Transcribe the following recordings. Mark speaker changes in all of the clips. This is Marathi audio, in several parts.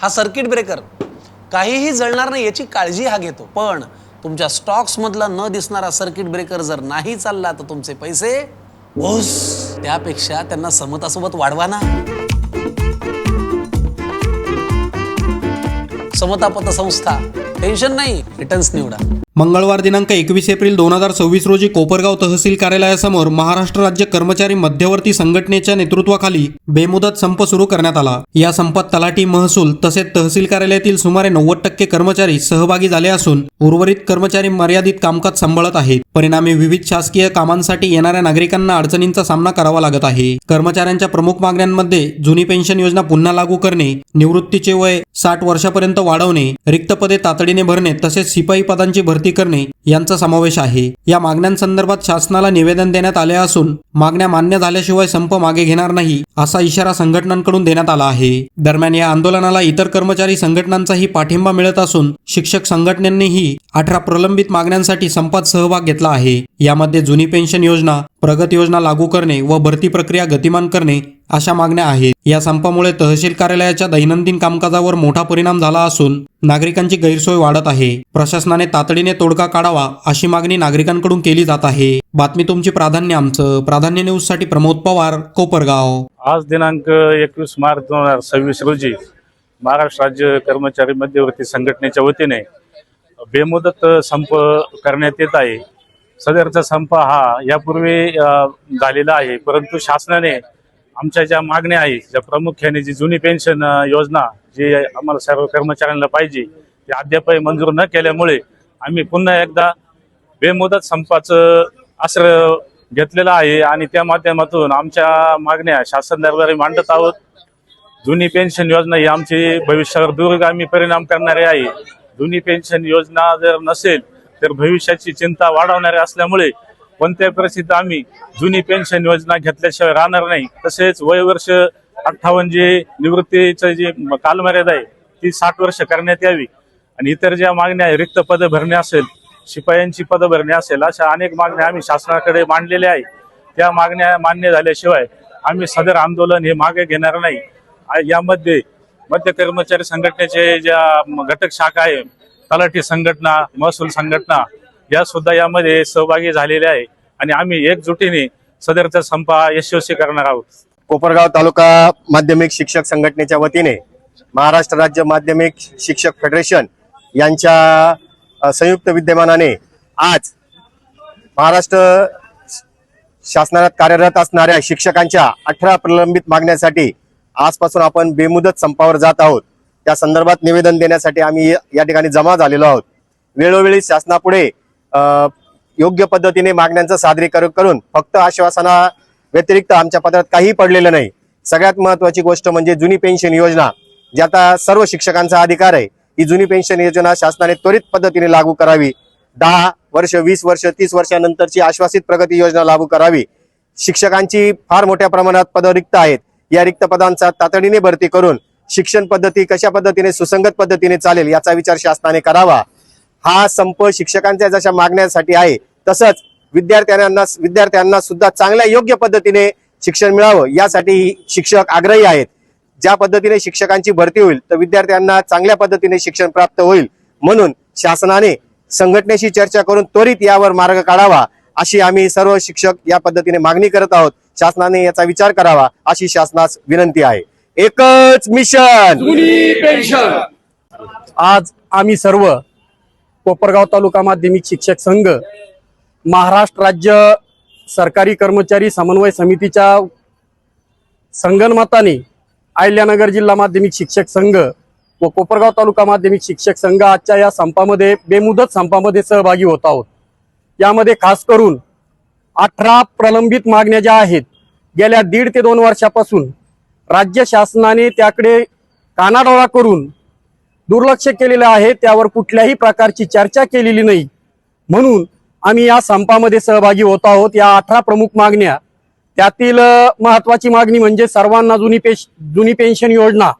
Speaker 1: हा सर्किट ब्रेकर काहीही जळणार नाही याची काळजी हा घेतो, पण तुमच्या स्टॉक्स मधला न दिसणारा सर्किट ब्रेकर जर नाही चालला तर तुमचे पैसे ओस. त्यापेक्षा त्यांना समतासोबत वाढवा ना. समता पतसंस्था, टेन्शन नाही, रिटर्न्स निवडा.
Speaker 2: मंगळवार दिनांक 21 एप्रिल 2026 रोजी कोपरगाव तहसील कार्यालयासमोर महाराष्ट्र राज्य कर्मचारी मध्यवर्ती संघटनेच्या नेतृत्वाखाली बेमुदत संप सुरू करण्यात आला. या संपात तलाठी, महसूल तसेच तहसील कार्यालयातील सुमारे 90% कर्मचारी सहभागी झाले असून उर्वरित कर्मचारी मर्यादित कामकाज सांभाळत आहेत. परिणामी विविध शासकीय कामांसाठी येणाऱ्या नागरिकांना अडचणींचा सामना करावा लागत आहे. कर्मचाऱ्यांच्या प्रमुख मागण्यांमध्ये जुनी पेन्शन योजना पुन्हा लागू करणे, निवृत्तीचे वय 60 वर्षापर्यंत वाढवणे, रिक्त पदे तातडीने भरणे तसेच शिपाई पदांची भरती करणे यांचा समावेश आहे. या मागण्यांसंदर्भात शासनाला निवेदन देण्यात आले असून मागण्या मान्य झाल्याशिवाय संप मागे घेणार नाही असा इशारा संघटनांकडून देण्यात आला आहे. दरम्यान या आंदोलनाला इतर कर्मचारी संघटनांचाही पाठिंबा मिळत असून शिक्षक संघटनेनेही 18 प्रलंबित मागण्यांसाठी संपात सहभाग घेतला आहे. यामध्ये जुनी पेन्शन योजना, प्रगत योजना लागू करणे व भरती प्रक्रिया गतिमान करणे अशा मागण्या आहेत. या संपामुळे तहसील कार्यालयाच्या दैनंदिन कामकाजावर मोठा परिणाम झाला असून नागरिकांची गैरसोय वाढत आहे. प्रशासनाने तातडीने तोडगा काढावा अशी मागणी नागरिकांकडून केली जात आहे. बातमी तुमची, प्राधान्य आमचं. प्राधान्य न्यूज साठी प्रमोद पवार, कोपरगाव.
Speaker 3: आज दिनांक 21 मार्च 2026 रोजी महाराष्ट्र राज्य कर्मचारी मध्यवर्ती संघटनेच्या वतीने बेमुदत संप करण्यात येत आहे. सदरचा संप हा यापूर्वी झालेला आहे, परंतु शासनाने आमच्या ज्या मागण्या आहेत, ज्या प्रामुख्याने जी जुनी पेन्शन योजना जी आम्हाला सर्व कर्मचाऱ्यांना पाहिजे ती अद्याप मंजूर न केल्यामुळे आम्ही पुन्हा एकदा बेमुदत संपाचं आश्रय घेतलेला आहे आणि त्या माध्यमातून आमच्या मागण्या शासन दरबारी मांडत आहोत. जुनी पेन्शन योजना ही आमची भविष्यावर दूरगामी परिणाम करणारी आहे. जुनी पेन्शन योजना जर नसेल तर भविष्याची चिंता वाढवणारी असल्यामुळे कोणत्याही परिस्थितीत आम्ही जुनी पेन्शन योजना घेतल्याशिवाय राहणार नाही. तसेच वयवर्ष 58 जे निवृत्तीचं जे कालमर्यादा आहे ती 60 वर्ष करण्यात यावी आणि इतर ज्या मागण्या आहे, रिक्त पदं भरणे असेल, शिपायांची पदं भरणे असेल, अशा अनेक मागण्या आम्ही शासनाकडे मांडलेल्या आहे. त्या मागण्या मान्य झाल्याशिवाय आम्ही सदर आंदोलन हे मागे घेणार नाही. यामध्ये मध्य कर्मचारी संघटनेचे ज्या घटक शाखा आहे, तलाठी संघटना, महसूल संघटना या सुद्धा यामध्ये सहभागी झालेल्या आहे आणि आम्ही एकजुटीने सदरचा संप यशस्वी करणार आहोत.
Speaker 4: कोपरगाव तालुका माध्यमिक शिक्षक संघटनेच्या वतीने महाराष्ट्र राज्य माध्यमिक शिक्षक फेडरेशन यांच्या संयुक्त विद्यमानाने आज महाराष्ट्र शासनात कार्यरत असणाऱ्या शिक्षकांच्या 18 प्रलंबित मागण्यासाठी आजपासून आपण बेमुदत संपावर जात आहोत. त्या संदर्भात निवेदन देण्यासाठी आम्ही या ठिकाणी जमा झालेलो आहोत. वेळोवेळी शासनापुढे योग्य पद्धतीने मागण्यांचं सादरीकरण करून फक्त आश्वासना व्यतिरिक्त आमच्या पत्रात काही पडलेलं नाही. सगळ्यात महत्वाची गोष्ट म्हणजे जुनी पेन्शन योजना, ज्याचा सर्व शिक्षकांचा अधिकार आहे, ही जुनी पेन्शन योजना शासनाने त्वरित पद्धतीने लागू करावी. 10 वर्ष, 20 वर्ष, 30 वर्षानंतरची आश्वासित प्रगती योजना लागू करावी. शिक्षकांची फार मोठ्या प्रमाणात पदं रिक्त आहेत. या रिक्त पदांचा तातडीने भरती करून शिक्षण पद्धती कशा पद्धतीने सुसंगत पद्धतीने चालेल याचा विचार शासनाने करावा. हा संप शिक्षकांच्या जशा मागण्यासाठी आहे तसंच विद्यार्थ्यांना सुद्धा चांगल्या योग्य पद्धतीने शिक्षण मिळावं यासाठी शिक्षक आग्रही आहेत. ज्या पद्धतीने शिक्षकांची भरती होईल तर विद्यार्थ्यांना चांगल्या पद्धतीने शिक्षण प्राप्त होईल. म्हणून शासनाने संघटनेशी चर्चा करून त्वरित यावर मार्ग काढावा अशी आम्ही सर्व शिक्षक या पद्धतीने मागणी करत आहोत. शासनाने याचा विचार करावा अशी शासनास विनंती आहे. एकच मिशन जुनी पेन्शन.
Speaker 5: आज आम्ही सर्व कोपरगाव तालुका माध्यमिक शिक्षक संघ, महाराष्ट्र राज्य सरकारी कर्मचारी समन्वय समितीच्या संगनमताने अहिल्यानगर जिल्हा माध्यमिक शिक्षक संघ व कोपरगाव तालुका माध्यमिक शिक्षक संघ आजच्या या संपामध्ये बेमुदत संपामध्ये सहभागी होत आहोत. यामध्ये खास करून 18 प्रलंबित मागण्या ज्या आहेत, गेल्या 1.5 ते 2 वर्षापासून राज्य शासनाने त्याकडे कानाडोळा करून दुर्लक्ष केलेलं आहे. त्यावर कुठल्याही प्रकारची चर्चा केलेली नाही. म्हणून आम्ही या संपामध्ये सहभागी होत आहोत. या 18 प्रमुख मागण्या, त्यातील महत्वाची मागणी म्हणजे सर्वांना जुनी पेन्शन योजना,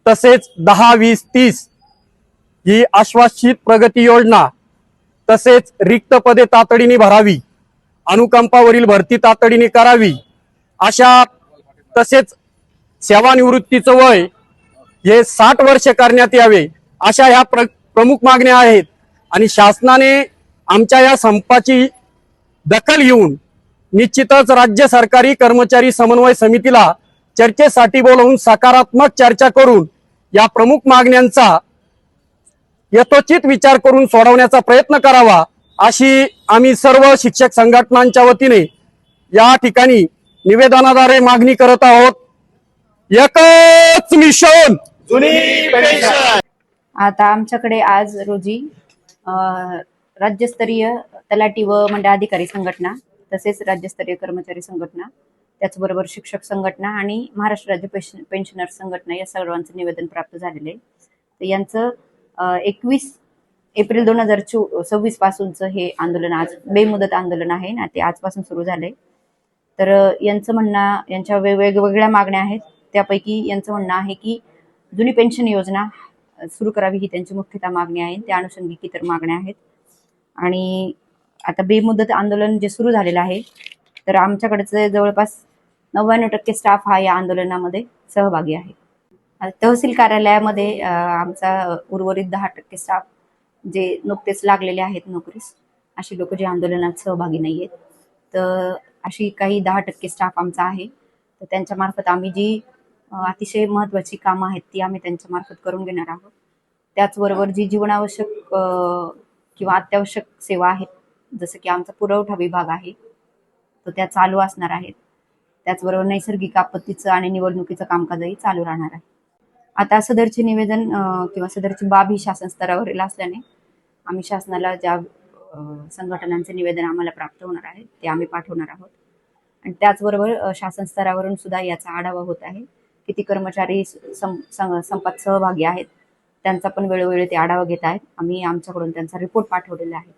Speaker 5: तसेच 10, 20, 30 ही आश्वासित प्रगती योजना, तसेच रिक्त पदे तातडीने भरावी, अनुकंपावरील भरती तातडीने करावी, अशा तसेच सेवानिवृत्तीचं वय हे 60 वर्ष करण्यात यावे अशा ह्या प्रमुख मागण्या आहेत. आणि शासनाने आमच्या या संपाची दखल घेऊन निश्चितच राज्य सरकारी कर्मचारी समन्वय समितीला चर्चेसाठी बोलावून सकारात्मक चर्चा करून या प्रमुख मागण्यांचा यथोचित विचार करून सोडवण्याचा प्रयत्न करावा अशी आम्ही सर्व शिक्षक संघटनांच्या वतीने या ठिकाणी निवेदनाद्वारे मागणी करत आहोत. एकच मिशन
Speaker 6: आता आमच्याकडे आज रोजी राज्यस्तरीय तलाठी व मंडळाधिकारी संघटना, तसेच राज्यस्तरीय कर्मचारी संघटना, त्याचबरोबर शिक्षक संघटना आणि महाराष्ट्र राज्य पेन्शनर्स संघटना या सर्वांचं निवेदन प्राप्त झालेलं आहे. तर यांचं 21 एप्रिल 2026 पासूनचं हे आंदोलन आज बेमुदत आंदोलन आहे ना, ते आजपासून सुरू झालंय. तर यांचं म्हणणं, यांच्या वेगवेगळ्या मागण्या आहेत. त्यापैकी यांचं म्हणणं आहे की जुनी पेन्शन योजना सुरू करावी ही त्यांची मुख्यतः मागणी आहे. त्या अनुषंगिक इतर मागण्या आहेत. आणि आता बेमुदत आंदोलन जे सुरू झालेलं आहे, तर आमच्याकडचं जवळपास 99% स्टाफ हा या आंदोलनामध्ये सहभागी आहे. तहसील कार्यालयामध्ये आमचा उर्वरित 10% स्टाफ जे नुकतेच लागलेले आहेत नोकरीस, अशी लोक जे आंदोलनात सहभागी नाही आहेत, तर अशी काही 10% स्टाफ आमचा आहे. तर त्यांच्या मार्फत आम्ही जी अतिशय महत्त्वाची कामं आहेत ती आम्ही त्यांच्या मार्फत करून घेणार आहोत. त्याचबरोबर जी जीवनावश्यक किंवा अत्यावश्यक सेवा आहेत, जसं की आमचा पुरवठा विभाग आहे, तर त्या चालू असणार आहेत. त्याचबरोबर नैसर्गिक आपत्तीचं आणि निवडणुकीचं कामकाजही चालू राहणार आहे. आता सदरचे निवेदन किंवा सदरची बाब ही शासन स्तरावरील असल्याने आम्ही शासनाला ज्या संघटनांचे निवेदन आम्हाला प्राप्त होणार आहे ते आम्ही पाठवणार आहोत. आणि त्याचबरोबर शासन स्तरावरून सुद्धा याचा आढावा होत आहे. किती कर्मचारी संपात सहभागी आहेत त्यांचा पण वेळोवेळी ते आढावा घेत आहेत. आम्ही आमच्याकडून त्यांचा रिपोर्ट पाठवलेला आहे.